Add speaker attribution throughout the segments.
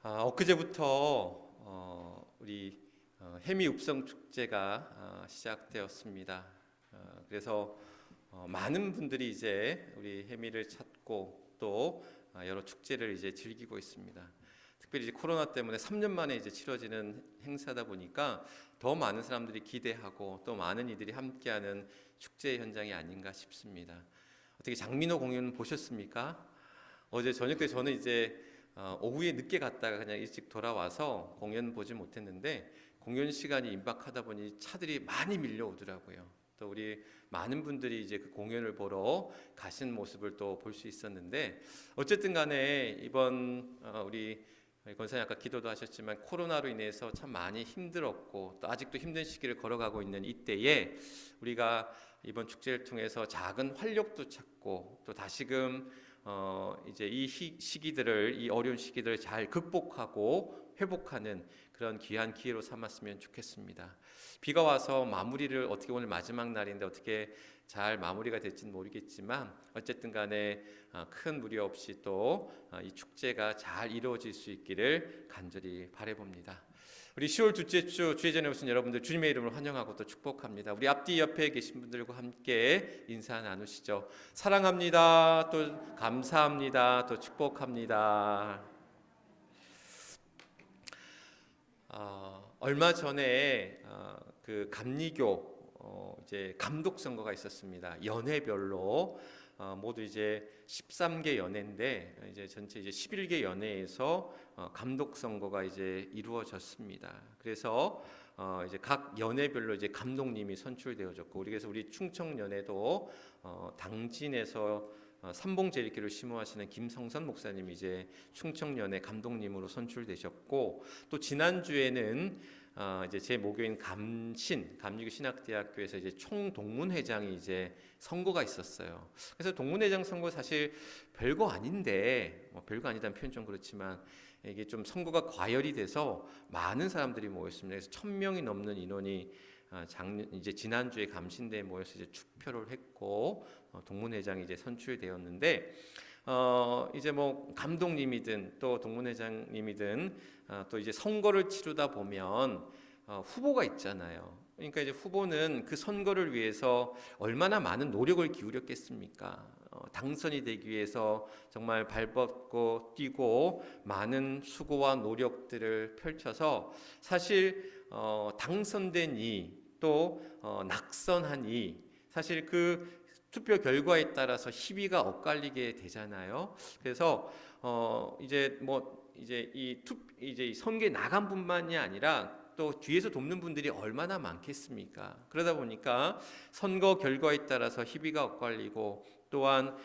Speaker 1: 엊그제부터 우리 해미 읍성 축제가 시작되었습니다. 그래서 많은 분들이 이제 우리 해미를 찾고 또 여러 축제를 이제 즐기고 있습니다. 특별히 이제 코로나 때문에 3년 만에 이제 치러지는 행사다 보니까 더 많은 사람들이 기대하고 또 많은 이들이 함께하는 축제 현장이 아닌가 싶습니다. 어떻게 장민호 공연 보셨습니까? 어제 저녁 때 저는 이제 오후에 늦게 갔다가 그냥 일찍 돌아와서 공연 보지 못했는데 공연 시간이 임박하다 보니 차들이 많이 밀려오더라고요. 또 우리 많은 분들이 이제 그 공연을 보러 가신 모습을 또 볼 수 있었는데 어쨌든 간에 이번 우리 권사님 아까 기도도 하셨지만 코로나로 인해서 참 많이 힘들었고 또 아직도 힘든 시기를 걸어가고 있는 이때에 우리가 이번 축제를 통해서 작은 활력도 찾고 또 다시금 이제 이 시기들을 이 어려운 시기들을 잘 극복하고 회복하는 그런 귀한 기회로 삼았으면 좋겠습니다. 비가 와서 마무리를 어떻게 오늘 마지막 날인데 어떻게 잘 마무리가 될지는 모르겠지만 어쨌든 간에 큰 무리 없이 또 이 축제가 잘 이루어질 수 있기를 간절히 바라봅니다. 우리 10월 둘째 주 주의전에 오신 여러분들 주님의 이름으로 환영하고 또 축복합니다. 우리 앞뒤 옆에 계신 분들과 함께 인사 나누시죠. 사랑합니다. 또 감사합니다. 또 축복합니다. 얼마 전에 그 감리교 이제 감독 선거가 있었습니다. 연회별로 모두 이제 13개 연회인데 이제 전체 이제 11개 연회에서 감독 선거가 이제 이루어졌습니다. 그래서 이제 각 연회별로 이제 감독님이 선출되어졌고 그래서 우리 충청연회도 당진에서 삼봉제리교를 심호하시는 김성선 목사님이 이제 충청연회 감독님으로 선출되셨고 또 지난주에는 이제 제 모교인 감리교 신학대학교에서 이제 총동문회장이 이제 선거가 있었어요. 그래서 동문회장 선거 사실 별거 아닌데 별거 아니다는 표현 좀 그렇지만 이게 좀 선거가 과열이 돼서 많은 사람들이 모였습니다. 그래서 1,000명이 넘는 인원이 이제 지난주에 감신대에 모여서 이제 투표를 했고 동문회장이 이제 선출되었는데 이제 뭐 감독님이든 또 동문회장님이든 또 이제 선거를 치르다 보면 후보가 있잖아요. 그러니까 이제 후보는 그 선거를 위해서 얼마나 많은 노력을 기울였겠습니까? 당선이 되기 위해서 정말 발벗고 뛰고 많은 수고와 노력들을 펼쳐서 사실 당선된 이또 낙선한 이 사실 그 투표 결과에 따라서 희비가 엇갈리게 되잖아요. 그래서 이제 이 선거에 나간 분만이 아니라 또 뒤에서 돕는 분들이 얼마나 많겠습니까? 그러다 보니까 선거 결과에 따라서 희비가 엇갈리고 또한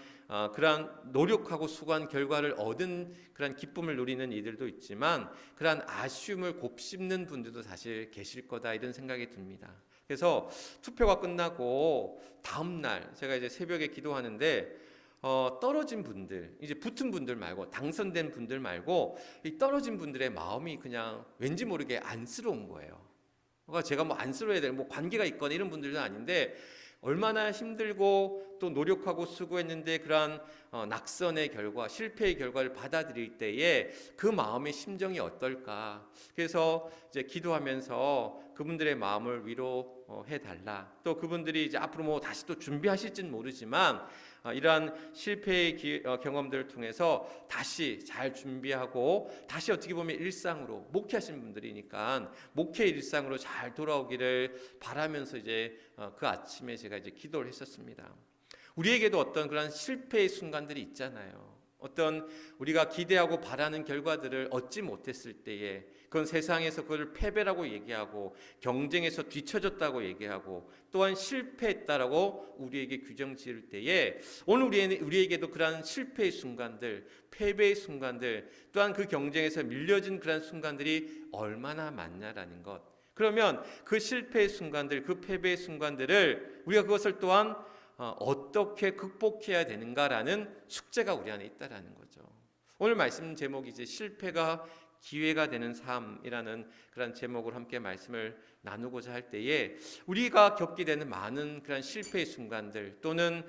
Speaker 1: 그러한 노력하고 수고한 결과를 얻은 그러한 기쁨을 누리는 이들도 있지만 그러한 아쉬움을 곱씹는 분들도 사실 계실 거다 이런 생각이 듭니다. 그래서 투표가 끝나고 다음 날 제가 이제 새벽에 기도하는데 떨어진 분들, 이제 붙은 분들 말고 당선된 분들 말고 이 떨어진 분들의 마음이 그냥 왠지 모르게 안쓰러운 거예요. 그러니까 제가 뭐 안쓰러워야 될 뭐 관계가 있거나 이런 분들은 아닌데 얼마나 힘들고 또 노력하고 수고했는데 그러한 낙선의 결과, 실패의 결과를 받아들일 때에 그 마음의 심정이 어떨까? 그래서 이제 기도하면서 그분들의 마음을 위로해 달라. 또 그분들이 이제 앞으로 뭐 다시 또 준비하실지는 모르지만 이러한 실패의 경험들을 통해서 다시 잘 준비하고 다시 어떻게 보면 일상으로 목회하시는 분들이니까 목회 일상으로 잘 돌아오기를 바라면서 이제 그 아침에 제가 이제 기도를 했었습니다. 우리에게도 어떤 그런 실패의 순간들이 있잖아요. 어떤 우리가 기대하고 바라는 결과들을 얻지 못했을 때에 그건 세상에서 그걸 패배라고 얘기하고 경쟁에서 뒤처졌다고 얘기하고 또한 실패했다라고 우리에게 규정 지을 때에 오늘 우리에게도 그러한 실패의 순간들, 패배의 순간들 또한 그 경쟁에서 밀려진 그런 순간들이 얼마나 많냐라는 것. 그러면 그 실패의 순간들, 그 패배의 순간들을 우리가 그것을 또한 어떻게 극복해야 되는가라는 숙제가 우리 안에 있다라는 거죠. 오늘 말씀 제목이 이제 실패가 기회가 되는 삶이라는 그런 제목으로 함께 말씀을 나누고자 할 때에 우리가 겪게 되는 많은 그런 실패의 순간들 또는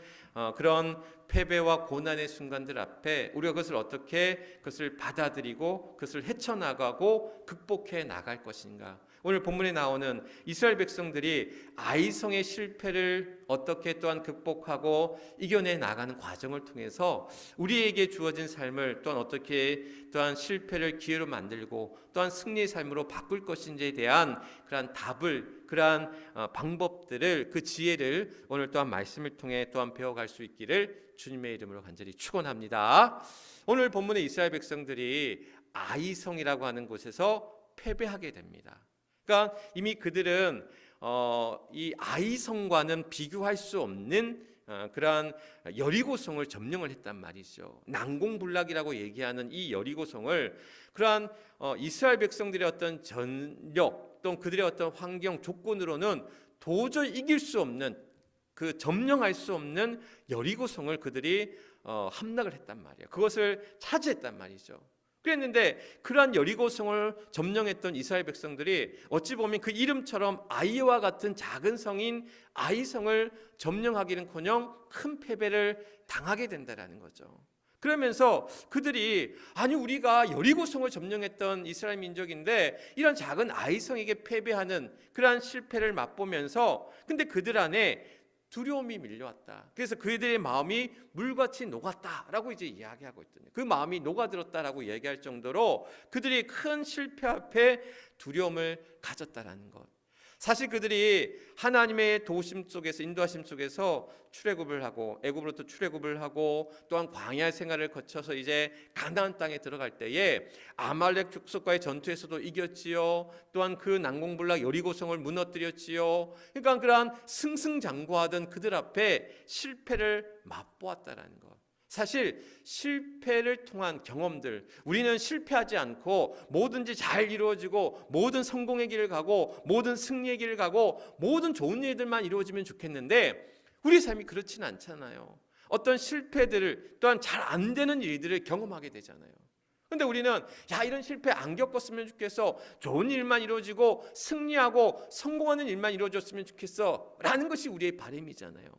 Speaker 1: 그런 패배와 고난의 순간들 앞에 우리가 그것을 어떻게 그것을 받아들이고 그것을 헤쳐나가고 극복해 나갈 것인가. 오늘 본문에 나오는 이스라엘 백성들이 아이성의 실패를 어떻게 또한 극복하고 이겨내 나가는 과정을 통해서 우리에게 주어진 삶을 또한 어떻게 또한 실패를 기회로 만들고 또한 승리의 삶으로 바꿀 것인지에 대한 그러한 답을 그러한 방법들을 그 지혜를 오늘 또한 말씀을 통해 또한 배워갈 수 있기를 주님의 이름으로 간절히 축원합니다. 오늘 본문의 이스라엘 백성들이 아이성이라고 하는 곳에서 패배하게 됩니다. 그러니까 이미 그들은 이 아이성과는 비교할 수 없는 그러한 여리고성을 점령을 했단 말이죠. 난공불락이라고 얘기하는 이 여리고성을 그러한 이스라엘 백성들의 어떤 전력 또는 그들의 어떤 환경 조건으로는 도저히 이길 수 없는 그 점령할 수 없는 여리고성을 그들이 함락을 했단 말이에요. 그것을 차지했단 말이죠. 그랬는데 그러한 여리고성을 점령했던 이스라엘 백성들이 어찌 보면 그 이름처럼 아이와 같은 작은 성인 아이성을 점령하기는커녕 큰 패배를 당하게 된다라는 거죠. 그러면서 그들이 아니 우리가 여리고성을 점령했던 이스라엘 민족인데 이런 작은 아이성에게 패배하는 그러한 실패를 맛보면서 근데 그들 안에 두려움이 밀려왔다. 그래서 그들의 마음이 물같이 녹았다라고 이제 이야기하고 있거든요. 그 마음이 녹아들었다라고 얘기할 정도로 그들이 큰 실패 앞에 두려움을 가졌다라는 것. 사실 그들이 하나님의 도우심 속에서 인도하심 속에서 출애굽을 하고 애굽으로부터 출애굽을 하고 또한 광야 생활을 거쳐서 이제 가나안 땅에 들어갈 때에 아말렉 족속과의 전투에서도 이겼지요. 또한 그 난공불락 여리고성을 무너뜨렸지요. 그러니까 그러한 승승장구하던 그들 앞에 실패를 맛보았다라는 것. 사실 실패를 통한 경험들, 우리는 실패하지 않고 뭐든지 잘 이루어지고 모든 성공의 길을 가고 모든 승리의 길을 가고 모든 좋은 일들만 이루어지면 좋겠는데 우리 삶이 그렇지는 않잖아요. 어떤 실패들을 또한 잘 안 되는 일들을 경험하게 되잖아요. 근데 우리는 야 이런 실패 안 겪었으면 좋겠어, 좋은 일만 이루어지고 승리하고 성공하는 일만 이루어졌으면 좋겠어 라는 것이 우리의 바람이잖아요.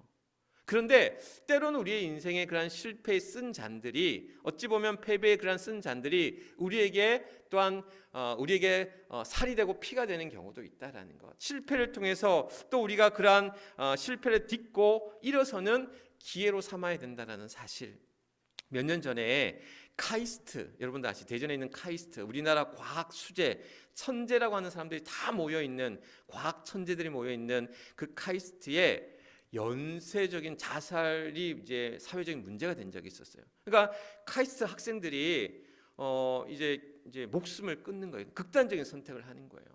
Speaker 1: 그런데 때로는 우리의 인생의 그러한 실패의 쓴 잔들이 어찌 보면 패배의 그러한 쓴 잔들이 우리에게 또한 우리에게 살이 되고 피가 되는 경우도 있다라는 것. 실패를 통해서 또 우리가 그러한 실패를 딛고 일어서는 기회로 삼아야 된다라는 사실. 몇 년 전에 카이스트, 여러분들 아시죠? 대전에 있는 카이스트, 우리나라 과학 수재 천재라고 하는 사람들이 다 모여 있는 과학 천재들이 모여 있는 그 카이스트에 연쇄적인 자살이 이제 사회적인 문제가 된 적이 있었어요. 그러니까 카이스트 학생들이 이제 목숨을 끊는 거예요. 극단적인 선택을 하는 거예요.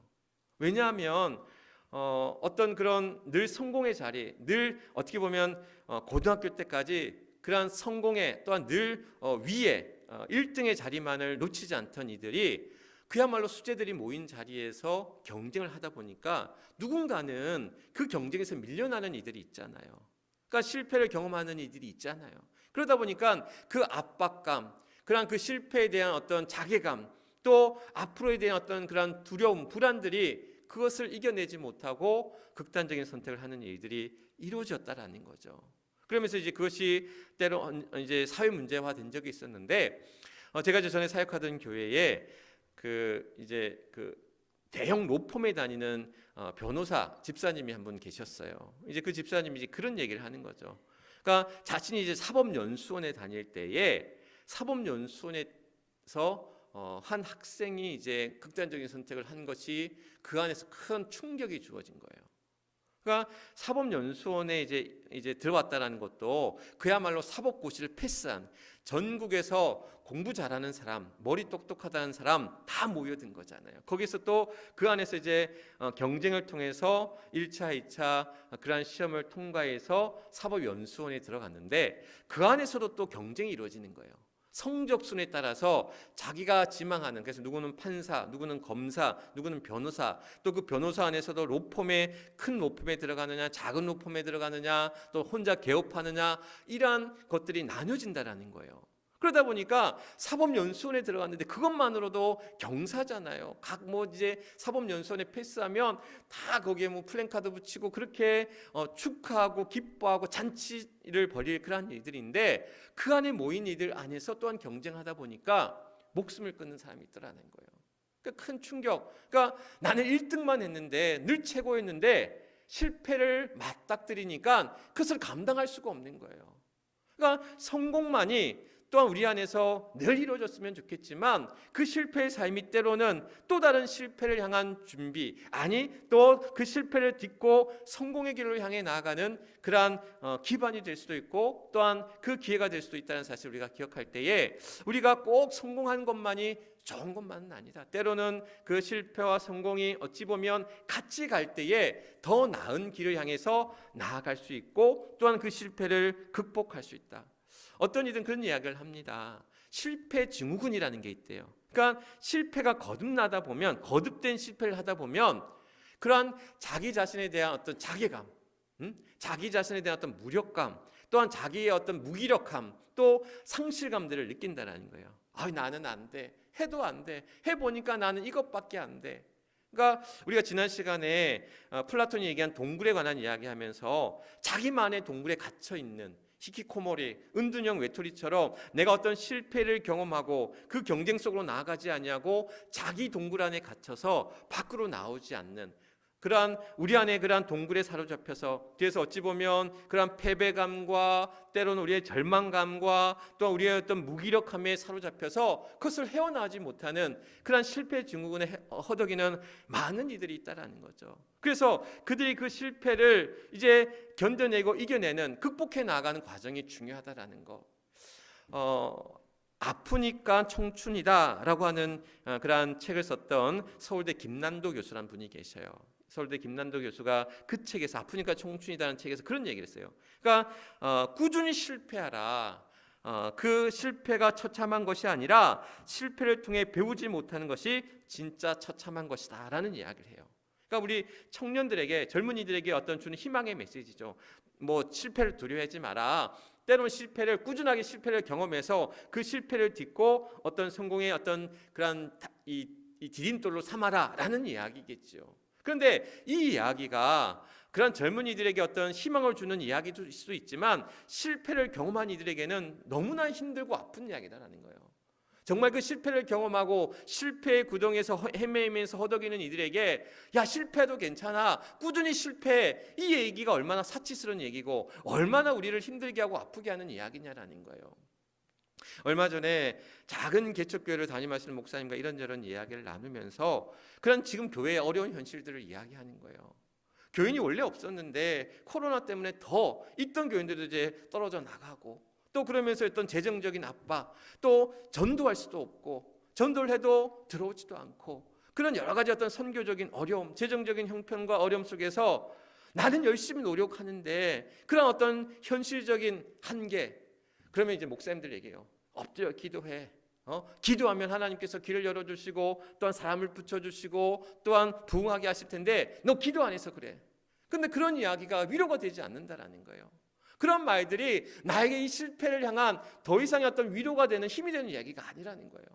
Speaker 1: 왜냐하면 어떤 그런 늘 성공의 자리, 늘 어떻게 보면 고등학교 때까지 그러한 성공의 또한 늘 위에 1등의 자리만을 놓치지 않던 이들이 그야말로 수재들이 모인 자리에서 경쟁을 하다 보니까 누군가는 그 경쟁에서 밀려나는 이들이 있잖아요. 그러니까 실패를 경험하는 이들이 있잖아요. 그러다 보니까 그 압박감, 그런 그 실패에 대한 어떤 자괴감, 또 앞으로에 대한 어떤 그런 두려움, 불안들이 그것을 이겨내지 못하고 극단적인 선택을 하는 일들이 이루어졌다라는 거죠. 그러면서 이제 그것이 때로 이제 사회 문제화 된 적이 있었는데 제가 전에 사역하던 교회에 그 대형 로펌에 다니는 변호사 집사님이 한 분 계셨어요. 이제 그 집사님이 이제 그런 얘기를 하는 거죠. 그러니까 자신이 이제 사법연수원에 다닐 때에 사법연수원에서 한 학생이 이제 극단적인 선택을 한 것이 그 안에서 큰 충격이 주어진 거예요. 그러니까 사법연수원에 이제 들어왔다라는 것도 그야말로 사법고시를 패스한 전국에서 공부 잘하는 사람, 머리 똑똑하다는 사람 다 모여든 거잖아요. 거기서 또 그 안에서 이제 경쟁을 통해서 1차, 2차 그러한 시험을 통과해서 사법연수원에 들어갔는데 그 안에서도 또 경쟁이 이루어지는 거예요. 성적순에 따라서 자기가 지망하는, 그래서 누구는 판사, 누구는 검사, 누구는 변호사, 또 그 변호사 안에서도 큰 로펌에 들어가느냐, 작은 로펌에 들어가느냐, 또 혼자 개업하느냐, 이러한 것들이 나눠진다라는 거예요. 그러다 보니까 사법연수원에 들어갔는데 그것만으로도 경사잖아요. 각 뭐 이제 사법연수원에 패스하면 다 거기에 뭐 플랜카드 붙이고 그렇게 축하하고 기뻐하고 잔치를 벌일 그런 일들인데 그 안에 모인 이들 안에서 또한 경쟁하다 보니까 목숨을 끊는 사람이 있더라는 거예요. 그러니까 큰 충격. 그러니까 나는 1등만 했는데 늘 최고였는데 실패를 맞닥뜨리니까 그것을 감당할 수가 없는 거예요. 그러니까 성공만이 또한 우리 안에서 늘 이루어졌으면 좋겠지만 그 실패의 삶이 때로는 또 다른 실패를 향한 준비, 아니 또 그 실패를 딛고 성공의 길을 향해 나아가는 그러한 기반이 될 수도 있고 또한 그 기회가 될 수도 있다는 사실을 우리가 기억할 때에 우리가 꼭 성공한 것만이 좋은 것만은 아니다. 때로는 그 실패와 성공이 어찌 보면 같이 갈 때에 더 나은 길을 향해서 나아갈 수 있고 또한 그 실패를 극복할 수 있다. 어떤 이든 그런 이야기를 합니다. 실패 증후군이라는 게 있대요. 그러니까 실패가 거듭나다 보면 거듭된 실패를 하다 보면 그러한 자기 자신에 대한 어떤 자괴감, 자기 자신에 대한 어떤 무력감, 또한 자기의 어떤 무기력함, 또 상실감들을 느낀다는 거예요. 나는 안 돼. 해도 안 돼. 해보니까 나는 이것밖에 안 돼. 그러니까 우리가 지난 시간에 플라톤이 얘기한 동굴에 관한 이야기하면서 자기만의 동굴에 갇혀 있는 히키코모리, 은둔형 외톨이처럼 내가 어떤 실패를 경험하고 그 경쟁 속으로 나아가지 아니하고 자기 동굴 안에 갇혀서 밖으로 나오지 않는 그러한 우리 안에 그러한 동굴에 사로잡혀서 뒤에서 어찌 보면 그러한 패배감과 때로는 우리의 절망감과 또 우리의 어떤 무기력함에 사로잡혀서 그것을 헤어나오지 못하는 그러한 실패 증후군에 허덕이는 많은 이들이 있다라는 거죠. 그래서 그들이 그 실패를 이제 견뎌내고 이겨내는 극복해 나가는 과정이 중요하다라는 거. 아프니까 청춘이다라고 하는 그러한 책을 썼던 서울대 김난도 교수라는 분이 계셔요. 서울대 김난도 교수가 그 책에서 아프니까 청춘이라는 책에서 그런 얘기를 했어요. 그러니까 꾸준히 실패하라. 그 실패가 처참한 것이 아니라 실패를 통해 배우지 못하는 것이 진짜 처참한 것이다라는 이야기를 해요. 그러니까 우리 청년들에게 젊은이들에게 어떤 주는 희망의 메시지죠. 뭐 실패를 두려워하지 마라. 때로는 꾸준하게 실패를 경험해서 그 실패를 딛고 어떤 성공의 어떤 그런 이 디딤돌로 삼아라라는 이야기겠죠. 그런데 이 이야기가 그런 젊은이들에게 어떤 희망을 주는 이야기일 수도 있지만 실패를 경험한 이들에게는 너무나 힘들고 아픈 이야기다라는 거예요. 정말 그 실패를 경험하고 실패의 구덩이에서 헤매면서 허덕이는 이들에게 야 실패도 괜찮아 꾸준히 실패해 이 얘기가 얼마나 사치스러운 얘기고 얼마나 우리를 힘들게 하고 아프게 하는 이야기냐라는 거예요. 얼마 전에 작은 개척교회를 담임하시는 목사님과 이런저런 이야기를 나누면서 그런 지금 교회의 어려운 현실들을 이야기하는 거예요. 교인이 원래 없었는데 코로나 때문에 더 있던 교인들도 이제 떨어져 나가고 또 그러면서 어떤 재정적인 압박, 또 전도할 수도 없고 전도를 해도 들어오지도 않고 그런 여러 가지 어떤 선교적인 어려움, 재정적인 형편과 어려움 속에서 나는 열심히 노력하는데 그런 어떤 현실적인 한계, 그러면 이제 목사님들 얘기해요. 엎드려 기도해. 기도하면 하나님께서 길을 열어주시고 또한 사람을 붙여주시고 또한 부흥하게 하실 텐데 너 기도 안 해서 그래. 근데 그런 이야기가 위로가 되지 않는다라는 거예요. 그런 말들이 나에게 이 실패를 향한 더 이상의 어떤 위로가 되는 힘이 되는 이야기가 아니라는 거예요.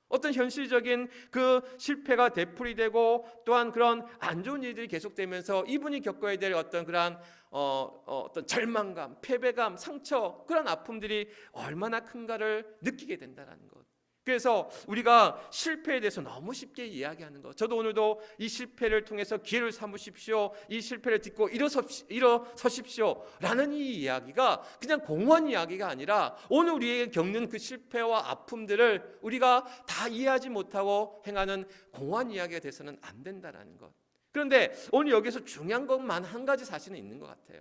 Speaker 1: 어떤 현실적인 그 실패가 되풀이되고 또한 그런 안 좋은 일들이 계속되면서 이분이 겪어야 될 어떤 그런 어떤 절망감, 패배감, 상처, 그런 아픔들이 얼마나 큰가를 느끼게 된다는 것. 그래서 우리가 실패에 대해서 너무 쉽게 이야기하는 것. 저도 오늘도 이 실패를 통해서 기회를 삼으십시오. 이 실패를 딛고 일어서십시오. 라는 이 이야기가 그냥 공허한 이야기가 아니라 오늘 우리에게 겪는 그 실패와 아픔들을 우리가 다 이해하지 못하고 행하는 공허한 이야기가 돼서는 안 된다는 것. 그런데 오늘 여기서 중요한 것만 한 가지 사실은 있는 것 같아요.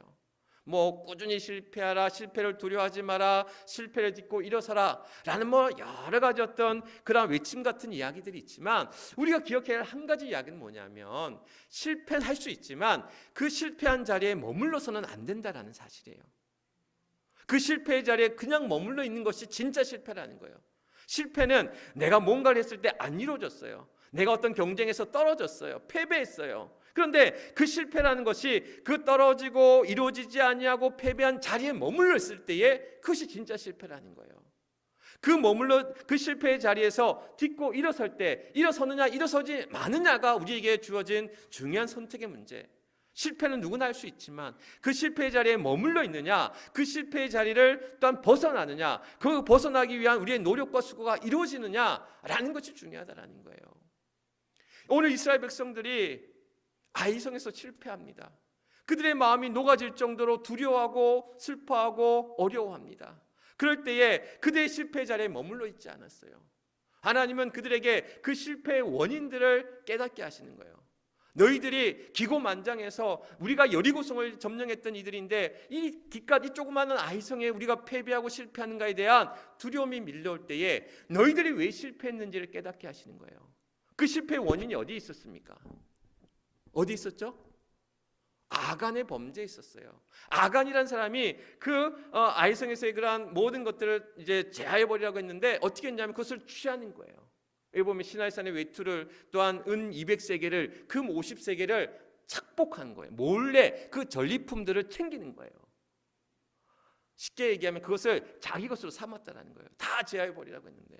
Speaker 1: 뭐 꾸준히 실패하라, 실패를 두려워하지 마라, 실패를 딛고 일어서라 라는 뭐 여러 가지 어떤 그런 외침 같은 이야기들이 있지만 우리가 기억해야 할 한 가지 이야기는 뭐냐면 실패는 할 수 있지만 그 실패한 자리에 머물러서는 안 된다라는 사실이에요. 그 실패의 자리에 그냥 머물러 있는 것이 진짜 실패라는 거예요. 실패는 내가 뭔가를 했을 때 안 이루어졌어요. 내가 어떤 경쟁에서 떨어졌어요. 패배했어요. 그런데 그 실패라는 것이 그 떨어지고 이루어지지 아니하고 패배한 자리에 머물러 있을 때에 그것이 진짜 실패라는 거예요. 그 실패의 자리에서 딛고 일어설 때 일어서느냐 일어서지 마느냐가 우리에게 주어진 중요한 선택의 문제. 실패는 누구나 할 수 있지만 그 실패의 자리에 머물러 있느냐, 그 실패의 자리를 또한 벗어나느냐, 그 벗어나기 위한 우리의 노력과 수고가 이루어지느냐라는 것이 중요하다라는 거예요. 오늘 이스라엘 백성들이 아이성에서 실패합니다. 그들의 마음이 녹아질 정도로 두려워하고 슬퍼하고 어려워합니다. 그럴 때에 그들의 실패 자리에 머물러 있지 않았어요. 하나님은 그들에게 그 실패의 원인들을 깨닫게 하시는 거예요. 너희들이 기고만장해서 우리가 여리고성을 점령했던 이들인데 이 기껏 이 조그마한 아이성에 우리가 패배하고 실패하는가에 대한 두려움이 밀려올 때에 너희들이 왜 실패했는지를 깨닫게 하시는 거예요. 그 실패의 원인이 어디에 있었습니까? 어디 있었죠? 아간의 범죄에 있었어요. 아간이라는 사람이 아이성에서의 그러한 모든 것들을 이제 제하해 버리라고 했는데 어떻게 했냐면 그것을 취하는 거예요. 여기 보면 시나이산의 외투를 또한 은 200세겔을 금 50세겔을 착복한 거예요. 몰래 그 전리품들을 챙기는 거예요. 쉽게 얘기하면 그것을 자기 것으로 삼았다라는 거예요. 다 제하해 버리라고 했는데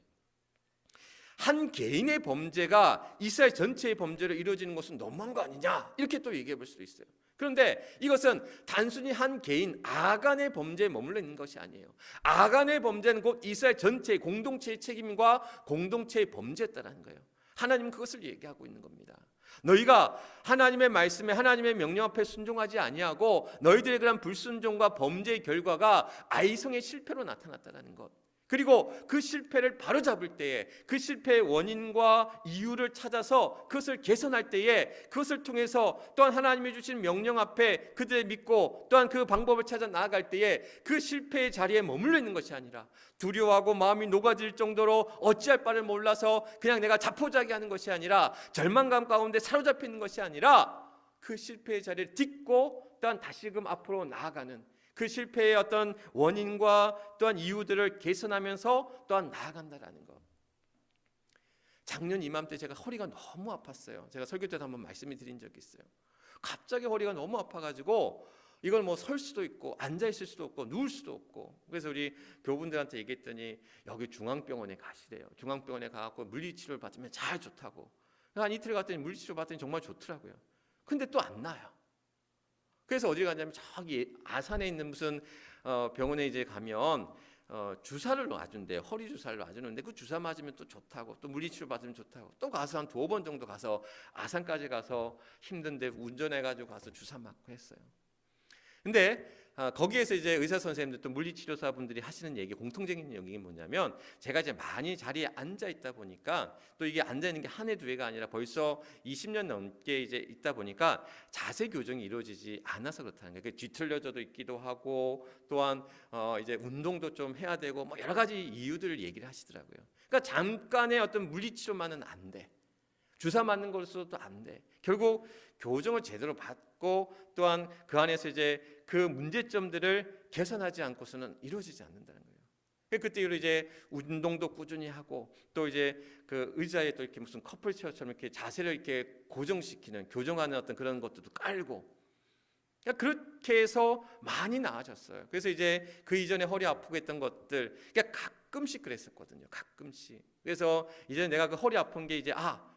Speaker 1: 한 개인의 범죄가 이스라엘 전체의 범죄로 이루어지는 것은 너무한 거 아니냐 이렇게 또 얘기해 볼 수도 있어요. 그런데 이것은 단순히 한 개인 아간의 범죄에 머물러 있는 것이 아니에요. 아간의 범죄는 곧 이스라엘 전체의 공동체의 책임과 공동체의 범죄였다는 거예요. 하나님은 그것을 얘기하고 있는 겁니다. 너희가 하나님의 말씀에 하나님의 명령 앞에 순종하지 아니하고 너희들의 그런 불순종과 범죄의 결과가 아이성의 실패로 나타났다는 것. 그리고 그 실패를 바로잡을 때에 그 실패의 원인과 이유를 찾아서 그것을 개선할 때에 그것을 통해서 또한 하나님이 주신 명령 앞에 그들을 믿고 또한 그 방법을 찾아 나아갈 때에 그 실패의 자리에 머물러 있는 것이 아니라 두려워하고 마음이 녹아질 정도로 어찌할 바를 몰라서 그냥 내가 자포자기하는 것이 아니라 절망감 가운데 사로잡혀 있는 것이 아니라 그 실패의 자리를 딛고 또한 다시금 앞으로 나아가는 그 실패의 어떤 원인과 또한 이유들을 개선하면서 또한 나아간다라는 것. 작년 이맘때 제가 허리가 너무 아팠어요. 제가 설교 때도 한번 말씀을 드린 적이 있어요. 갑자기 허리가 너무 아파가지고 이걸 뭐 설 수도 있고 앉아 있을 수도 없고 누울 수도 없고 그래서 우리 교분들한테 얘기했더니 여기 중앙병원에 가시래요. 중앙병원에 가서 물리치료를 받으면 잘 좋다고. 한 이틀 갔더니 물리치료 받더니 정말 좋더라고요. 근데 또 안 나요. 그래서 어디 가냐면 저기 아산에 있는 무슨 병원에 이제 가면 주사를 놔준대요. 허리 주사를 놔주는데 그 주사 맞으면 또 좋다고 또 물리치료 받으면 좋다고 또 가서 한 2번 정도 가서 아산까지 가서 힘든데 운전해가지고 가서 주사 맞고 했어요. 근데 거기에서 이제 의사 선생님들 또 물리치료사분들이 하시는 얘기 공통적인 얘기가 뭐냐면 제가 이제 많이 자리에 앉아 있다 보니까 또 이게 앉아 있는 게 한 해 두 해가 아니라 벌써 20년 넘게 이제 있다 보니까 자세 교정이 이루어지지 않아서 그렇다는 거예요. 뒤틀려져도 있기도 하고 또한 이제 운동도 좀 해야 되고 뭐 여러 가지 이유들을 얘기를 하시더라고요. 그러니까 잠깐의 어떤 물리치료만은 안 돼. 주사 맞는 것으로도 안 돼. 결국 교정을 제대로 받고 또한 그 안에서 이제 그 문제점들을 개선하지 않고서는 이루어지지 않는다는 거예요. 그때 이제 운동도 꾸준히 하고 또 이제 그 의자에 또 이렇게 무슨 커플 체어처럼 이렇게 자세를 이렇게 고정시키는 교정하는 어떤 그런 것들도 깔고 그렇게 해서 많이 나아졌어요. 그래서 이제 그 이전에 허리 아프고 했던 것들 가끔씩 그랬었거든요. 가끔씩. 그래서 이제 내가 그 허리 아픈 게 이제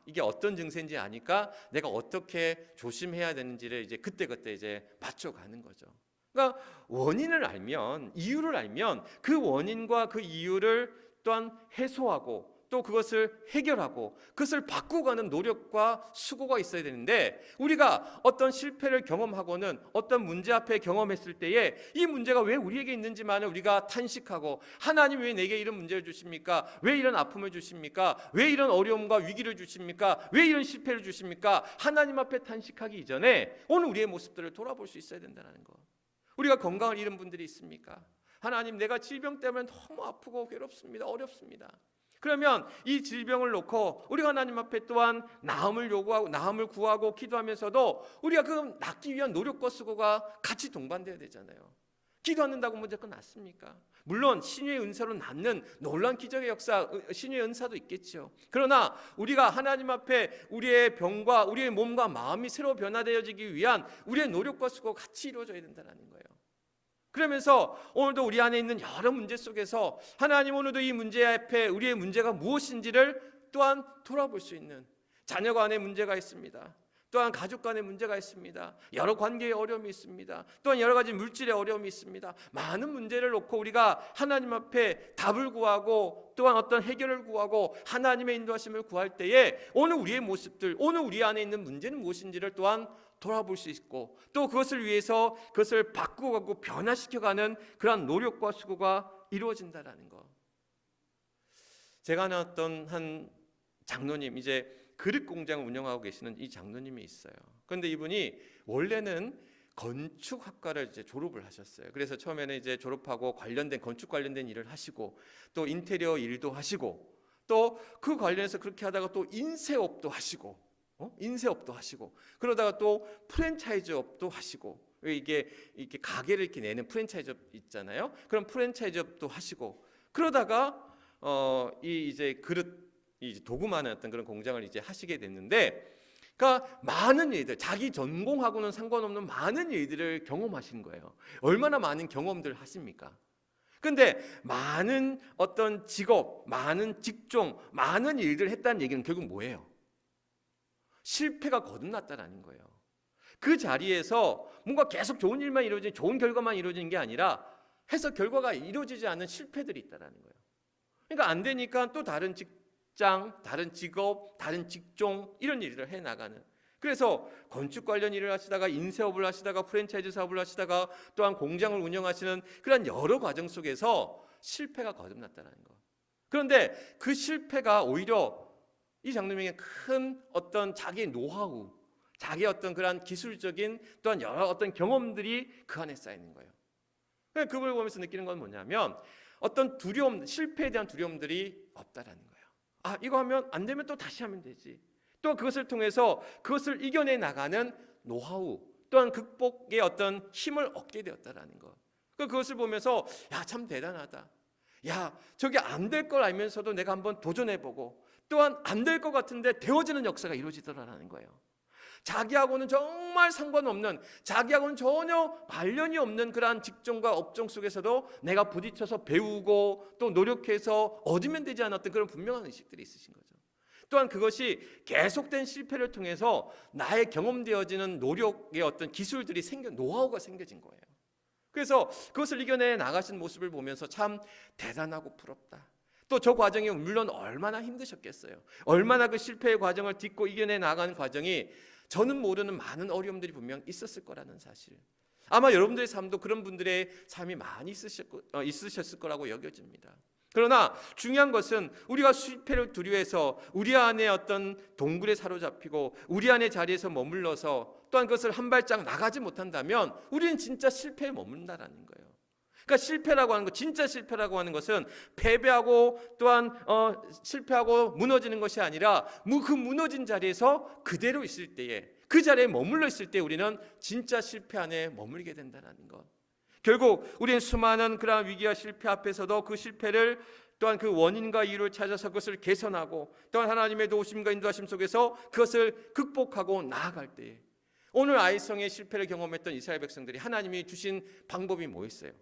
Speaker 1: 이게 어떤 증세인지 아니까 내가 어떻게 조심해야 되는지를 이제 그때그때 이제 맞춰가는 거죠. 그러니까 원인을 알면 이유를 알면 그 원인과 그 이유를 또한 해소하고 또 그것을 해결하고 그것을 바꾸가는 노력과 수고가 있어야 되는데 우리가 어떤 실패를 경험하고는 어떤 문제 앞에 경험했을 때에 이 문제가 왜 우리에게 있는지만을 우리가 탄식하고 하나님 왜 내게 이런 문제를 주십니까? 왜 이런 아픔을 주십니까? 왜 이런 어려움과 위기를 주십니까? 왜 이런 실패를 주십니까? 하나님 앞에 탄식하기 이전에 오늘 우리의 모습들을 돌아볼 수 있어야 된다는 거. 우리가 건강을 잃은 분들이 있습니까? 하나님 내가 질병 때문에 너무 아프고 괴롭습니다. 어렵습니다. 그러면 이 질병을 놓고 우리가 하나님 앞에 또한 나음을 요구하고 나음을 구하고 기도하면서도 우리가 그 낫기 위한 노력과 수고가 같이 동반돼야 되잖아요. 기도하는다고 무조건 낫습니까? 물론 신유의 은사로 낫는 놀라운 기적의 역사, 신유의 은사도 있겠죠. 그러나 우리가 하나님 앞에 우리의 병과 우리의 몸과 마음이 새로 변화되어지기 위한 우리의 노력과 수고가 같이 이루어져야 된다는 거예요. 그러면서 오늘도 우리 안에 있는 여러 문제 속에서 하나님 오늘도 이 문제 앞에 우리의 문제가 무엇인지를 또한 돌아볼 수 있는, 자녀 간의 문제가 있습니다. 또한 가족 간의 문제가 있습니다. 여러 관계의 어려움이 있습니다. 또한 여러 가지 물질의 어려움이 있습니다. 많은 문제를 놓고 우리가 하나님 앞에 답을 구하고 또한 어떤 해결을 구하고 하나님의 인도하심을 구할 때에 오늘 우리의 모습들, 오늘 우리 안에 있는 문제는 무엇인지를 또한 돌아볼 수 있고, 또 그것을 위해서 그것을 바꾸고 변화시켜가는 그런 노력과 수고가 이루어진다라는 것. 제가 아는 어떤 한 장로님, 이제 그릇 공장을 운영하고 계시는 이 장로님이 있어요. 그런데 이분이 원래는 건축학과를 이제 졸업을 하셨어요. 그래서 처음에는 이제 졸업하고 관련된 건축 관련된 일을 하시고, 또 인테리어 일도 하시고, 또 그 관련해서 그렇게 하다가 또 인쇄업도 하시고, 인쇄업도 하시고, 그러다가 또 프랜차이즈업도 하시고, 이게 가게를 이렇게 내는 프랜차이즈업 있잖아요. 그런 프랜차이즈업도 하시고, 그러다가 이제 그릇 이 도구만한 어떤 그런 공장을 이제 하시게 됐는데, 그러니까 많은 일들, 자기 전공하고는 상관없는 많은 일들을 경험하신 거예요. 얼마나 많은 경험들을 하십니까? 근데 많은 어떤 직업, 많은 직종, 많은 일들을 했다는 얘기는 결국 뭐예요? 실패가 거듭났다는 거예요. 그 자리에서 뭔가 계속 좋은 일만 이루어지는, 좋은 결과만 이루어지는 게 아니라 해서 결과가 이루어지지 않은 실패들이 있다는 거예요. 그러니까 안 되니까 또 다른 직장, 다른 직업, 다른 직종, 이런 일을 해나가는, 그래서 건축 관련 일을 하시다가 인쇄업을 하시다가 프랜차이즈 사업을 하시다가 또한 공장을 운영하시는 그런 여러 과정 속에서 실패가 거듭났다는 거. 그런데 그 실패가 오히려 이 장로님에게 큰 어떤 자기의 노하우, 자기의 어떤 그런 기술적인 또한 여러 어떤 경험들이 그 안에 쌓이는 거예요. 그걸 보면서 느끼는 건 뭐냐면 어떤 두려움, 실패에 대한 두려움들이 없다라는 거예요. 아, 이거 하면 안 되면 또 다시 하면 되지. 또 그것을 통해서 그것을 이겨내 나가는 노하우, 또한 극복의 어떤 힘을 얻게 되었다라는 것. 그것을 보면서 야, 참 대단하다. 야, 저게 안 될 걸 알면서도 내가 한번 도전해보고, 또한 안 될 것 같은데 되어지는 역사가 이루어지더라라는 거예요. 자기하고는 정말 상관없는, 자기하고는 전혀 관련이 없는 그러한 직종과 업종 속에서도 내가 부딪혀서 배우고 또 노력해서 얻으면 되지 않았던 그런 분명한 의식들이 있으신 거죠. 또한 그것이 계속된 실패를 통해서 나의 경험되어지는 노력의 어떤 기술들이 노하우가 생겨진 거예요. 그래서 그것을 이겨내 나가신 모습을 보면서 참 대단하고 부럽다. 또 저 과정이 물론 얼마나 힘드셨겠어요. 얼마나 그 실패의 과정을 딛고 이겨내 나가는 과정이 저는 모르는 많은 어려움들이 분명 있었을 거라는 사실. 아마 여러분들의 삶도 그런 분들의 삶이 많이 있으셨을 거라고 여겨집니다. 그러나 중요한 것은 우리가 실패를 두려워해서 우리 안에 어떤 동굴에 사로잡히고 우리 안의 자리에서 머물러서 또한 그것을 한 발짝 나가지 못한다면 우리는 진짜 실패에 머문다라는 거예요. 그러니까 실패라고 하는 것, 진짜 실패라고 하는 것은 패배하고 또한 실패하고 무너지는 것이 아니라 그 무너진 자리에서 그대로 있을 때에, 그 자리에 머물러 있을 때 우리는 진짜 실패 안에 머물게 된다는 것. 결국 우리는 수많은 그러한 위기와 실패 앞에서도 그 실패를 또한 그 원인과 이유를 찾아서 그것을 개선하고 또한 하나님의 도우심과 인도하심 속에서 그것을 극복하고 나아갈 때에, 오늘 아이성의 실패를 경험했던 이스라엘 백성들이 하나님이 주신 방법이 뭐였어요?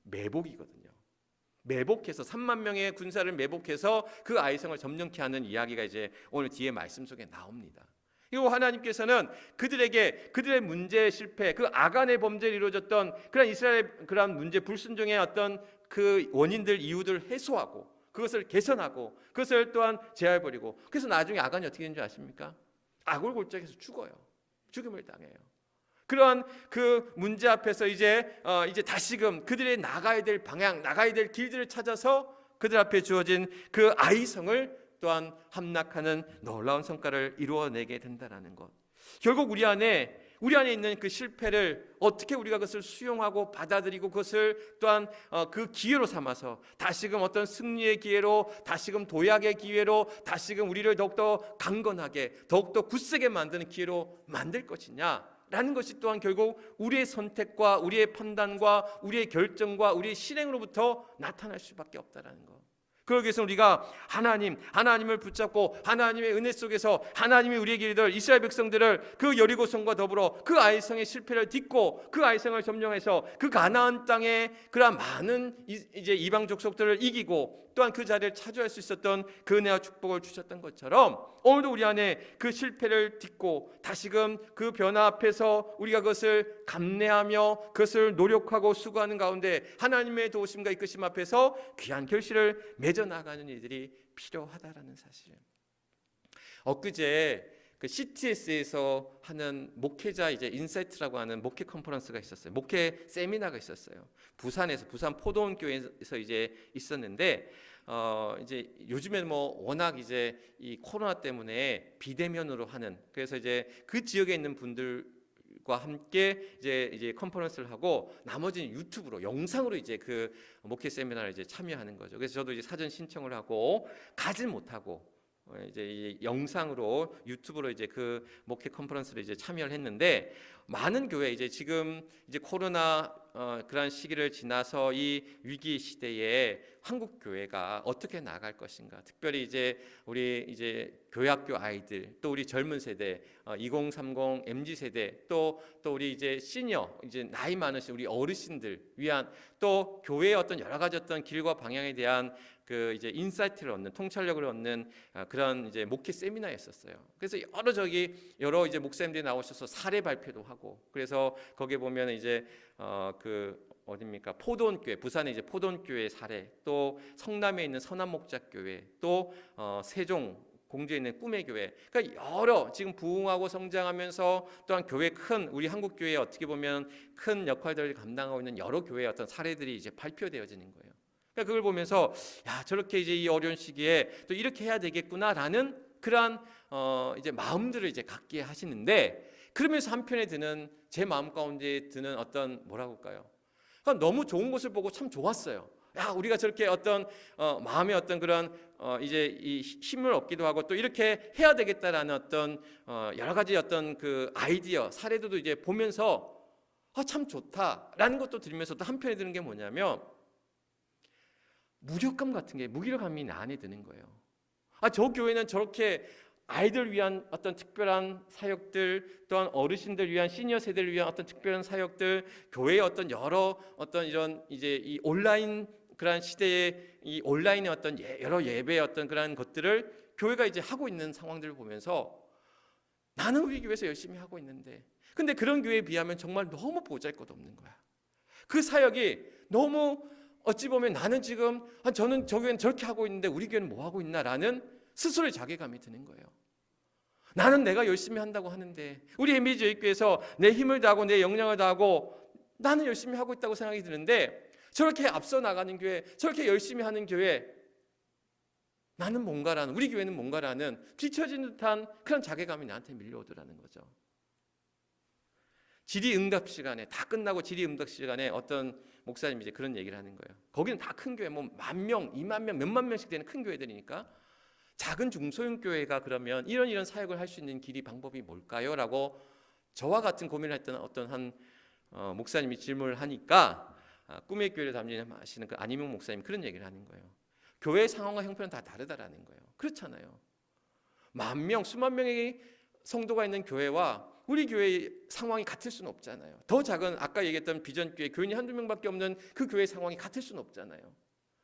Speaker 1: 매복이거든요. 매복해서 3만 명의 군사를 매복해서 그 아이성을 점령케 하는 이야기가 이제 오늘 뒤에 말씀 속에 나옵니다. 그리고 하나님께서는 그들의 문제 실패, 그 아간의 범죄를 이루어졌던 그런 이스라엘 그런 문제 불순종의 어떤 그 원인들 이유들을 해소하고 그것을 개선하고 그것을 또한 제어해버리고, 그래서 나중에 아간이 어떻게 되는지 아십니까? 아골골장에서 죽어요. 죽음을 당해요. 그러한 그 문제 앞에서 이제 다시금 그들의 나가야 될 방향, 나가야 될 길들을 찾아서 그들 앞에 주어진 그 아이성을 또한 함락하는 놀라운 성과를 이루어내게 된다는 것. 결국 우리 안에 있는 그 실패를 어떻게 우리가 그것을 수용하고 받아들이고 그것을 또한 그 기회로 삼아서 다시금 어떤 승리의 기회로, 다시금 도약의 기회로, 다시금 우리를 더욱더 강건하게, 더욱더 굳세게 만드는 기회로 만들 것이냐 라는 것이 또한 결국 우리의 선택과 우리의 판단과 우리의 결정과 우리의 실행으로부터 나타날 수밖에 없다는 것. 그러기 위해서 우리가 하나님을 붙잡고 하나님의 은혜 속에서 하나님이 우리에게 이르들 이스라엘 백성들을 그 여리고성과 더불어 그 아이성의 실패를 딛고 그 아이성을 점령해서 그 가나안 땅에 그러한 많은 이제 이방 족속들을 이기고 또한 그 자리를 차지할 수 있었던 그 은혜와 축복을 주셨던 것처럼 오늘도 우리 안에 그 실패를 딛고 다시금 그 변화 앞에서 우리가 그것을 감내하며 그것을 노력하고 수고하는 가운데 하나님의 도우심과 이끄심 앞에서 귀한 결실을 맺어 나가는 일들이 필요하다라는 사실. 엊그제 그 CTS에서 하는 목회자 이제 인사이트라고 하는 목회 컨퍼런스가 있었어요. 목회 세미나가 있었어요. 부산에서 부산 포도원 교회에서 이제 있었는데 이제 요즘에 뭐 워낙 이제 이 코로나 때문에 비대면으로 하는 그래서 이제 그 지역에 있는 분들과 함께 이제 컨퍼런스를 하고 나머지는 유튜브로 영상으로 이제 그 목회 세미나를 이제 참여하는 거죠. 그래서 저도 이제 사전 신청을 하고 가지 못하고 이제 이 영상으로 유튜브로 이제 그 목회 컨퍼런스를 이제 참여를 했는데 많은 교회 이제 지금 이제 코로나 그런 시기를 지나서 이 위기 시대에 한국 교회가 어떻게 나갈 것인가, 특별히 이제 우리 이제 교회학교 아이들 또 우리 젊은 세대 2030 MZ 세대 또 우리 이제 시니어 이제 나이 많으신 우리 어르신들 위한 또 교회의 어떤 여러 가지 어떤 길과 방향에 대한 그 이제 인사이트를 얻는 통찰력을 얻는 그런 이제 목회 세미나였었어요. 그래서 여러 이제 목사님들이 나오셔서 사례 발표도 하고 그래서 거기에 보면 이제 그 어딥니까 포도원 교회 부산에 이제 포도원 교회 사례 또 성남에 있는 선한목자교회 또 세종 공주에 있는 꿈의 교회 그러니까 여러 지금 부흥하고 성장하면서 또한 교회 큰 우리 한국 교회에 어떻게 보면 큰 역할들을 감당하고 있는 여러 교회의 어떤 사례들이 이제 발표되어지는 거예요. 그러니까 그걸 보면서 야 저렇게 이제 이 어려운 시기에 또 이렇게 해야 되겠구나라는 그러한 이제 마음들을 이제 갖게 하시는데 그러면서 한편에 드는 제 마음 가운데 드는 어떤 뭐라고 할까요? 그러니까 너무 좋은 것을 보고 참 좋았어요. 야 우리가 저렇게 어떤 마음의 어떤 그런 이제 이 힘을 얻기도 하고 또 이렇게 해야 되겠다라는 어떤 여러 가지 어떤 그 아이디어 사례들도 이제 보면서 참 좋다라는 것도 들으면서 또 한편에 드는 게 뭐냐면 무력감 같은 게 무기력감이 내 안에 드는 거예요. 저 교회는 저렇게 아이들 위한 어떤 특별한 사역들 또한 어르신들 위한 시니어 세대를 위한 어떤 특별한 사역들 교회의 어떤 여러 어떤 이런 이제 이 온라인 그런 시대의 이 온라인의 어떤 여러 예배의 어떤 그런 것들을 교회가 이제 하고 있는 상황들을 보면서 나는 우리 교회에서 열심히 하고 있는데 근데 그런 교회에 비하면 정말 너무 보잘것없는 거야. 그 사역이 너무 어찌 보면 나는 지금 저는 저 교회는 저렇게 하고 있는데 우리 교회는 뭐 하고 있나라는 스스로의 자괴감이 드는 거예요. 나는 내가 열심히 한다고 하는데 우리 MBJ교회에서 내 힘을 다하고 내 역량을 다하고 나는 열심히 하고 있다고 생각이 드는데 저렇게 앞서 나가는 교회 저렇게 열심히 하는 교회 나는 뭔가라는 우리 교회는 뭔가라는 뒤처진 듯한 그런 자괴감이 나한테 밀려오더라는 거죠. 질의응답 시간에 다 끝나고 질의응답 시간에 어떤 목사님이 이제 그런 얘기를 하는 거예요. 거기는 다 큰 교회 뭐 10,000명, 20,000명, 몇만 명씩 되는 큰 교회들이니까 작은 중소형 교회가 그러면 이런 사역을 할 수 있는 길이 방법이 뭘까요? 라고 저와 같은 고민을 했던 어떤 한 목사님이 질문을 하니까 꿈의 교회를 담임하시는 그 안희명 목사님이 그런 얘기를 하는 거예요. 교회의 상황과 형편은 다 다르다라는 거예요. 그렇잖아요. 10,000명, 수만 명의 성도가 있는 교회와 우리 교회의 상황이 같을 수는 없잖아요. 더 작은 아까 얘기했던 비전교회 교인이 한두 명밖에 없는 그 교회의 상황이 같을 수는 없잖아요.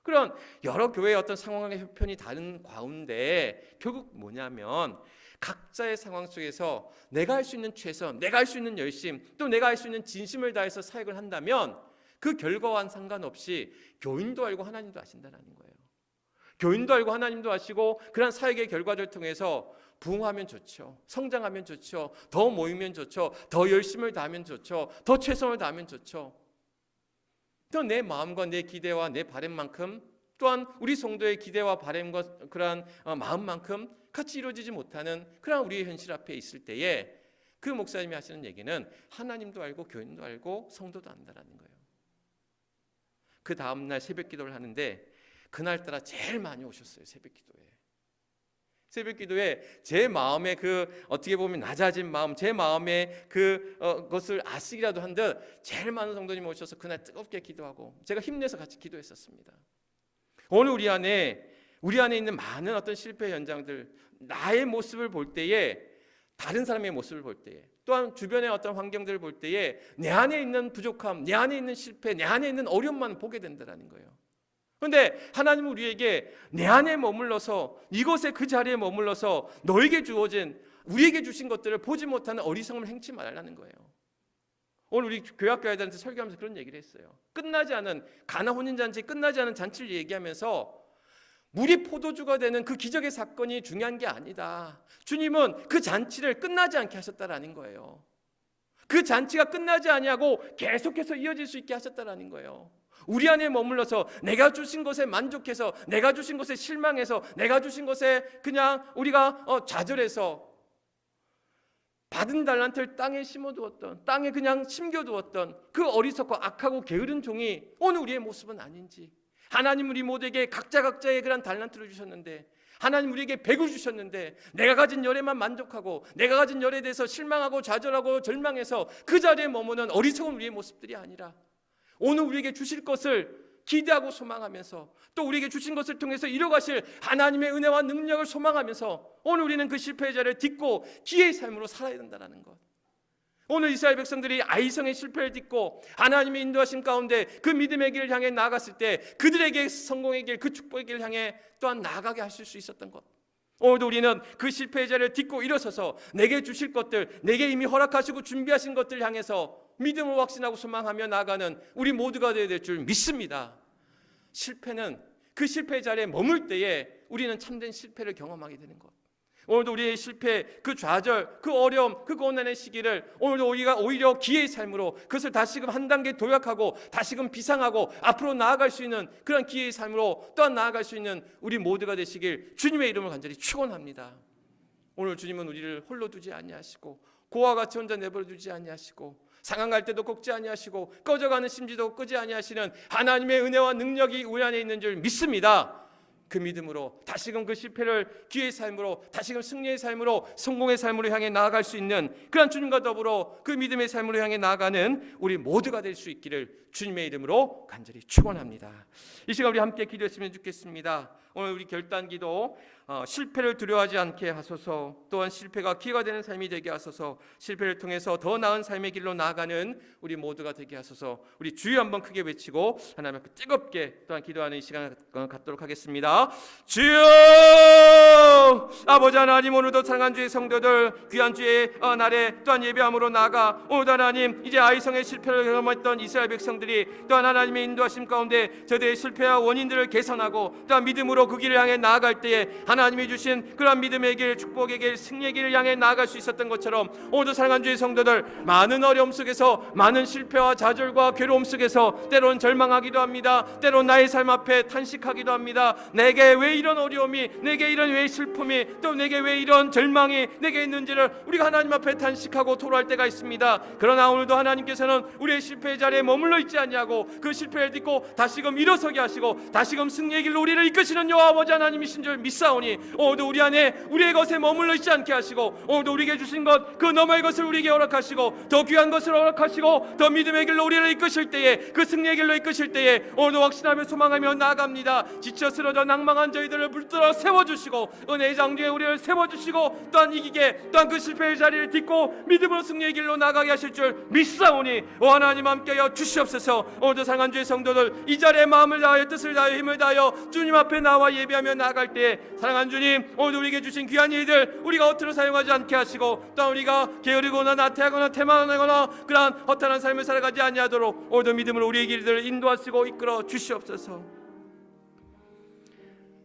Speaker 1: 그런 여러 교회의 어떤 상황과 형편이 다른 가운데 결국 뭐냐면 각자의 상황 속에서 내가 할 수 있는 최선, 내가 할 수 있는 열심, 또 내가 할 수 있는 진심을 다해서 사역을 한다면 그 결과와는 상관없이 교인도 알고 하나님도 아신다는 거예요. 교인도 알고 하나님도 아시고 그런 사역의 결과를 통해서 부흥하면 좋죠. 성장하면 좋죠. 더 모이면 좋죠. 더 열심을 다하면 좋죠. 더 최선을 다하면 좋죠. 또 내 마음과 내 기대와 내 바람만큼 또한 우리 성도의 기대와 바람과 그러한 마음만큼 같이 이루어지지 못하는 그런 우리의 현실 앞에 있을 때에 그 목사님이 하시는 얘기는 하나님도 알고 교인도 알고 성도도 안다라는 거예요. 그 다음날 새벽 기도를 하는데 그날따라 제일 많이 오셨어요. 새벽 기도에 제 마음의 그 어떻게 보면 낮아진 마음, 제 마음의 그것을 아시기라도 한 듯 제일 많은 성도님이 오셔서 그날 뜨겁게 기도하고 제가 힘내서 같이 기도했었습니다. 오늘 우리 안에 우리 안에 있는 많은 어떤 실패 현장들, 나의 모습을 볼 때에, 다른 사람의 모습을 볼 때에, 또한 주변의 어떤 환경들을 볼 때에 내 안에 있는 부족함, 내 안에 있는 실패, 내 안에 있는 어려움만 보게 된다는 거예요. 그런데 하나님은 우리에게 내 안에 머물러서, 이곳에 그 자리에 머물러서 너에게 주어진, 우리에게 주신 것들을 보지 못하는 어리석음을 행치 말라는 거예요. 오늘 우리 교학교 아이들한테 설교하면서 그런 얘기를 했어요. 끝나지 않은 가나 혼인잔치, 끝나지 않은 잔치를 얘기하면서 물이 포도주가 되는 그 기적의 사건이 중요한 게 아니다. 주님은 그 잔치를 끝나지 않게 하셨다라는 거예요. 그 잔치가 끝나지 아니하고 계속해서 이어질 수 있게 하셨다라는 거예요. 우리 안에 머물러서 내가 주신 것에 만족해서, 내가 주신 것에 실망해서, 내가 주신 것에 그냥 우리가 좌절해서 받은 달란트를 땅에 심어두었던, 땅에 그냥 심겨두었던 그 어리석고 악하고 게으른 종이 오늘 우리의 모습은 아닌지, 하나님 우리 모두에게 각자의 그런 달란트를 주셨는데, 하나님 우리에게 100을 주셨는데 내가 가진 열에만 만족하고, 내가 가진 열에 대해서 실망하고 좌절하고 절망해서 그 자리에 머무는 어리석은 우리의 모습들이 아니라, 오늘 우리에게 주실 것을 기대하고 소망하면서, 또 우리에게 주신 것을 통해서 이뤄가실 하나님의 은혜와 능력을 소망하면서 오늘 우리는 그 실패의 자리를 딛고 기회의 삶으로 살아야 된다는 것. 오늘 이스라엘 백성들이 아이성의 실패를 딛고 하나님의 인도하심 가운데 그 믿음의 길을 향해 나아갔을 때 그들에게 성공의 길, 그 축복의 길을 향해 또한 나아가게 하실 수 있었던 것. 오늘도 우리는 그 실패의 자리를 딛고 일어서서 내게 주실 것들, 내게 이미 허락하시고 준비하신 것들 향해서 믿음을 확신하고 소망하며 나아가는 우리 모두가 되어야 될 줄 믿습니다. 실패는 그 실패의 자리에 머물 때에 우리는 참된 실패를 경험하게 되는 것. 오늘도 우리의 실패, 그 좌절, 그 어려움, 그 고난의 시기를 오늘도 우리가 오히려 기회의 삶으로 그것을 다시금 한 단계 도약하고 다시금 비상하고 앞으로 나아갈 수 있는 그런 기회의 삶으로 또한 나아갈 수 있는 우리 모두가 되시길 주님의 이름을 간절히 축원합니다. 오늘 주님은 우리를 홀로 두지 아니하시고, 고와 같이 혼자 내버려 두지 아니하시고, 상한 때도 꺾지 아니하시고, 꺼져가는 심지도 끄지 아니하시는 하나님의 은혜와 능력이 우리 안에 있는 줄 믿습니다. 그 믿음으로 다시금 그 실패를 기회의 삶으로, 다시금 승리의 삶으로, 성공의 삶으로 향해 나아갈 수 있는 그런 주님과 더불어 그 믿음의 삶으로 향해 나아가는 우리 모두가 될 수 있기를 주님의 이름으로 간절히 축원합니다. 이 시간 우리 함께 기도했으면 좋겠습니다. 오늘 우리 결단기도 실패를 두려워하지 않게 하소서, 또한 실패가 기회가 되는 삶이 되게 하소서, 실패를 통해서 더 나은 삶의 길로 나아가는 우리 모두가 되게 하소서. 우리 주여 한번 크게 외치고 하나님 앞에 뜨겁게 또한 기도하는 이 시간을 갖도록 하겠습니다. 주여! 아버지 하나님, 오늘도 사랑하는 주의 성도들 귀한 주의 날에 또한 예배함으로 나아가 오늘도 하나님 이제 아이성의 실패를 경험했던 이스라엘 백성들이 또한 하나님의 인도하심 가운데 저들의 실패와 원인들을 개선하고 또한 믿음으로 그 길을 향해 나아갈 때에 하나님이 주신 그런 믿음의 길, 축복의 길, 승리의 길을 향해 나아갈 수 있었던 것처럼 오늘도 사랑하는 주의 성도들 많은 어려움 속에서, 많은 실패와 좌절과 괴로움 속에서 때로는 절망하기도 합니다. 때로는 나의 삶 앞에 탄식하기도 합니다. 내게 왜 이런 어려움이, 내게 이런 왜 슬픔이, 또 내게 왜 이런 절망이 내게 있는지를 우리가 하나님 앞에 탄식하고 토로할 때가 있습니다. 그러나 오늘도 하나님께서는 우리의 실패의 자리에 머물러 있지 않냐고, 그 실패를 딛고 다시금 일어서게 하시고 다시금 승리의 길로 우리를 이끄시는 여호와 아버지 하나님이신 줄 믿사오니 오늘도 우리 안에 우리의 것에 머물러 있지 않게 하시고, 오늘도 우리에게 주신 것 그 너머의 것을 우리에게 허락하시고 더 귀한 것을 허락하시고 더 믿음의 길로 우리를 이끄실 때에, 그 승리의 길로 이끄실 때에 오늘도 확신하며 소망하며 나아갑니다. 지쳐 쓰러져 낭망한 저희들을 붙들어 세워주시고 은혜의 장중에 우리를 세워주시고 또한 이기게, 또한 그 실패의 자리를 딛고 믿음으로 승리의 길로 나가게 하실 줄 믿사오니 하나님 함께하여 주시옵소서. 오늘도 사랑하는 주의 성도들 이 자리에 마음을 다하여 뜻을 다하여 힘을 다하여 주님 앞에 나와 예배하며 나아갈 때에 사랑하는 주님, 오늘도 우리에게 주신 귀한 일들 우리가 허투루 사용하지 않게 하시고, 또한 우리가 게으르거나 나태하거나 태만하거나 그러한 허탄한 삶을 살아가지 아니하도록 오늘도 믿음으로 우리의 길들을 인도하시고 이끌어 주시옵소서.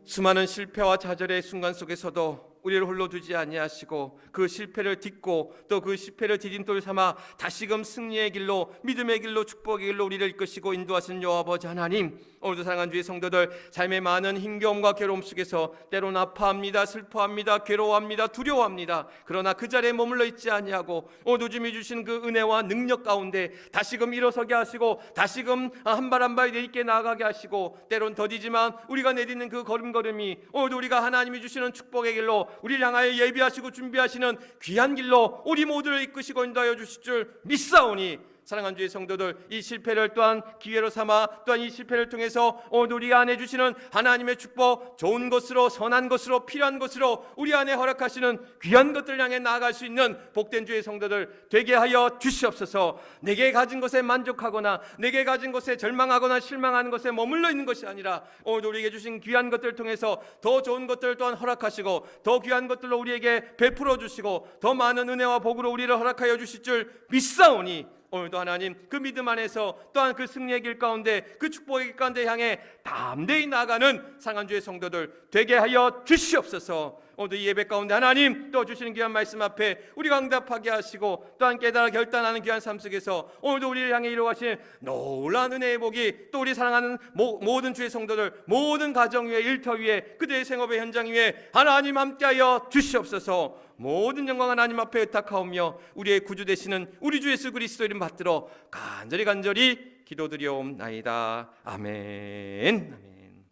Speaker 1: 수많은 실패와 좌절의 순간 속에서도 우리를 홀로 두지 아니하시고 그 실패를 딛고 또 그 실패를 디딤돌 삼아 다시금 승리의 길로, 믿음의 길로, 축복의 길로 우리를 이끄시고 인도하시는 여호와 아버지 하나님, 오늘도 사랑하는 주의 성도들 삶의 많은 힘겨움과 괴로움 속에서 때로는 아파합니다, 슬퍼합니다, 괴로워합니다, 두려워합니다. 그러나 그 자리에 머물러 있지 아니하고 오늘도 주님이 주신 그 은혜와 능력 가운데 다시금 일어서게 하시고 다시금 한 발 한 발 내딛게 나아가게 하시고, 때론 더디지만 우리가 내딛는 그 걸음걸음이 오늘도 우리가 하나님이 주시는 축복의 길로 우리를 향하여 예비하시고 준비하시는 귀한 길로 우리 모두를 이끄시고 인도하여 주실 줄 믿사오니 사랑하는 주의 성도들, 이 실패를 또한 기회로 삼아 또한 이 실패를 통해서 오늘 우리 안에 주시는 하나님의 축복, 좋은 것으로, 선한 것으로, 필요한 것으로 우리 안에 허락하시는 귀한 것들 향해 나아갈 수 있는 복된 주의 성도들 되게 하여 주시옵소서. 내게 가진 것에 만족하거나 내게 가진 것에 절망하거나 실망하는 것에 머물러 있는 것이 아니라 오늘 우리에게 주신 귀한 것들을 통해서 더 좋은 것들을 또한 허락하시고 더 귀한 것들로 우리에게 베풀어 주시고 더 많은 은혜와 복으로 우리를 허락하여 주실 줄 믿사오니 오늘도 하나님 그 믿음 안에서 또한 그 승리의 길 가운데 그 축복의 길 가운데 향해 담대히 나아가는 상한 주의 성도들 되게 하여 주시옵소서. 오늘도 이 예배 가운데 하나님 또 주시는 귀한 말씀 앞에 우리가 응답하게 하시고 또한 깨달아 결단하는 귀한 삶 속에서 오늘도 우리를 향해 이루어가신 놀라운 은혜의 복이 또 우리 사랑하는 모든 주의 성도들 모든 가정 위에 일터 위에 그들의 생업의 현장 위에 하나님 함께하여 주시옵소서. 모든 영광 하나님 앞에 의탁하오며 우리의 구주 되시는 우리 주 예수 그리스도 이름 받들어 간절히 기도드리옵나이다. 아멘. 아멘.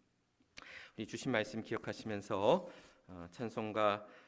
Speaker 1: 우리 주신 말씀 기억하시면서 찬송가